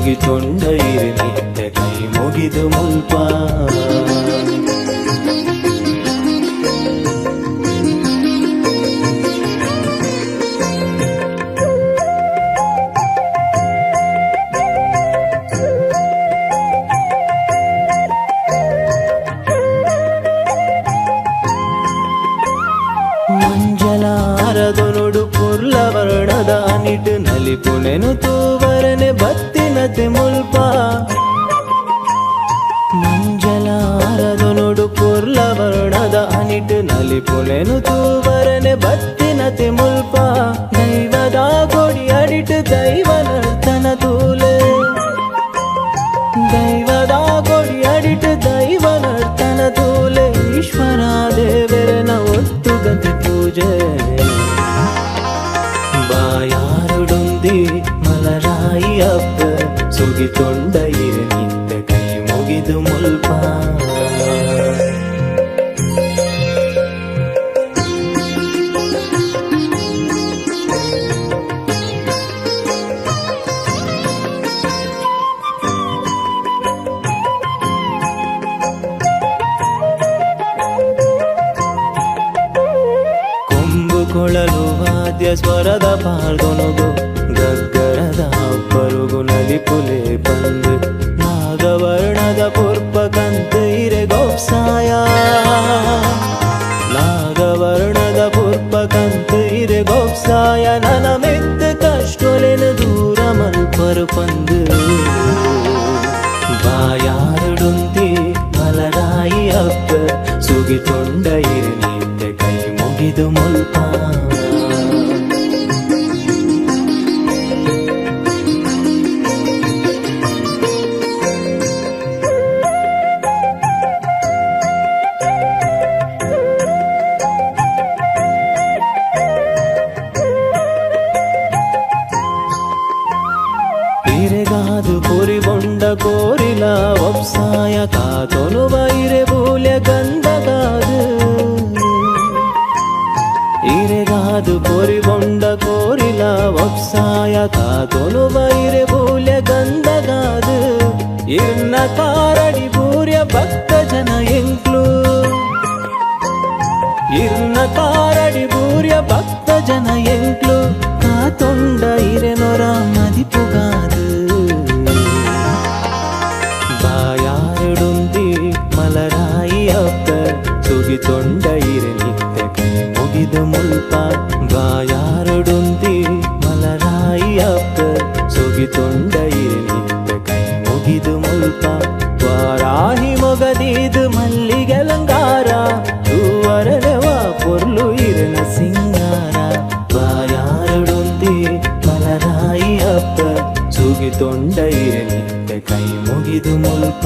ಸುಗಿತೊಂಡ ಇರು ನಿತ್ಯ ಕೈ ಮುಗಿದು ಮುಲ್ಪ ಮಂಜಲಾರದೊನುಡು ಪುರ್ಲ ವರ್ಣದ ನಿಟ್ಟು ನಲಿಪುನೆನು ತೂವರನೆ ಬತ್ತಿನತೆ ಮುಲ್ಪ ಮಂಜಲಾರದೊನುಡು ಪುರ್ಲ ವರ್ಣದ ನಿಟ್ಟು ನಲಿಪುನೆನು ತೂವರನೆ ಬತ್ತಿನತೆ ಮುಲ್ಪ ದೈವದ ಕೊಡಿ ಅಡಿಟ್ಟು ದೈವ ನರ್ತನ ತೂಲೆ ದೈವದ ಕೊಡಿ ಅಡಿಟ್ಟು ದೈವ ನರ್ತನ ತೂಲೆ ಈಶ್ವರ ದೇವರನ ಒಟ್ಟುಗತಿ ಪೂಜೆ ಬಾಯಾರುಡುಂದಿ ಮಲರಾಯಿ ಅಪ್ಪ ಸುಗಿತೊಂಡ ಇರು ನಿತ್ಯ ಕೈ ಮುಗಿದು ಮುಲ್ಪ ಕೊಳಲು ವಾದ್ಯ ಸ್ವರದ ಪಾಲ್ಗೊನುಗು ಗಗ್ಗರದ ಪರುಗು ನಲಿಪುಲೆ ಬಂದು ನಾಗವರ್ಣದ ಪುರ್ಪ ಕಂತ ಇರೆ ಗೋಪ್ಸಾಯ ನಾಗವರ್ಣದ ಪುರ್ಪ ಕಂತ ಇರೆ ಗೋಪ್ಸಾಯ ನನ ಮೆತ್ತ ಕಷ್ಟೊಲೆನ ದೂರ ಮಲ್ಪರು ಪಂದು ಬಾಯಾರುಡುಂದಿ ಮಲರಾಯಿ ಅಪ್ಪ ಸುಗಿತೊಂಡ ಇರು ನಿತ್ಯ ಕೈ ಮುಗಿದು ಮುಲ್ಪ ಇರೆಗಾದು ಪುರಿಬೊಂಡ ಕೋರಿಲ ಒಪ್ಸಾಯ ಕಾತೊನು ಬೈರೆ ಬೂಲ್ಯ ಗಂಧಗಾದು ಇರೆಗಾದು ಪುರಿಬೊಂಡ ಕೋರಿಲ ಒಪ್ಸಾಯ ಕಾತೊನು ಬೈರೆ ಬೂಲ್ಯ ಗಂಧಗಾದು ಇರ್ನ ಕಾರಡಿ ಬೂರ್ಯ ಭಕ್ತ ಜನ ಎಂಕ್ಲು ಇರ್ನ ಕಾರಡಿ ಬೂರ್ಯ ಭಕ್ತ ಜನ ಎಂಕ್ಲು ಕಾತೊಂಡ ಇರೆನೊರ ಮದಿಪುಗಾದು ಬಾಯಾರುಡುಂದಿ ಮಲರಾಯಿ ಅಪ್ಪ ಸುಗಿತೊಂಡ ಇರು ನಿತ್ಯ ಕೈ ಮುಗಿದು ಮುಲ್ಪ ಬಾಯಾರುಡುಂದಿ ಮಲರಾಯಿ ಅಪ್ಪ ಸುಗಿತೊಂಡ ಇರು ನಿತ್ಯ ಕೈ ಮುಗಿದು ಮುಲ್ಪ ವಾರಾಹಿ ಮೊಗದಿದು ಮಲ್ಲಿಗೆಲಂಗಾರ ತೂವರನೆವ ಪೊರ್ಲು ಇರನ ಸಿಂಗಾರ ಬಾಯಾರುಡುಂದಿ ಮಲರಾಯಿ ಅಪ್ಪ ಸುಗಿತೊಂಡ ಇರು ನಿತ್ಯ ಕೈ ಮುಗಿದು ಮುಲ್ಪ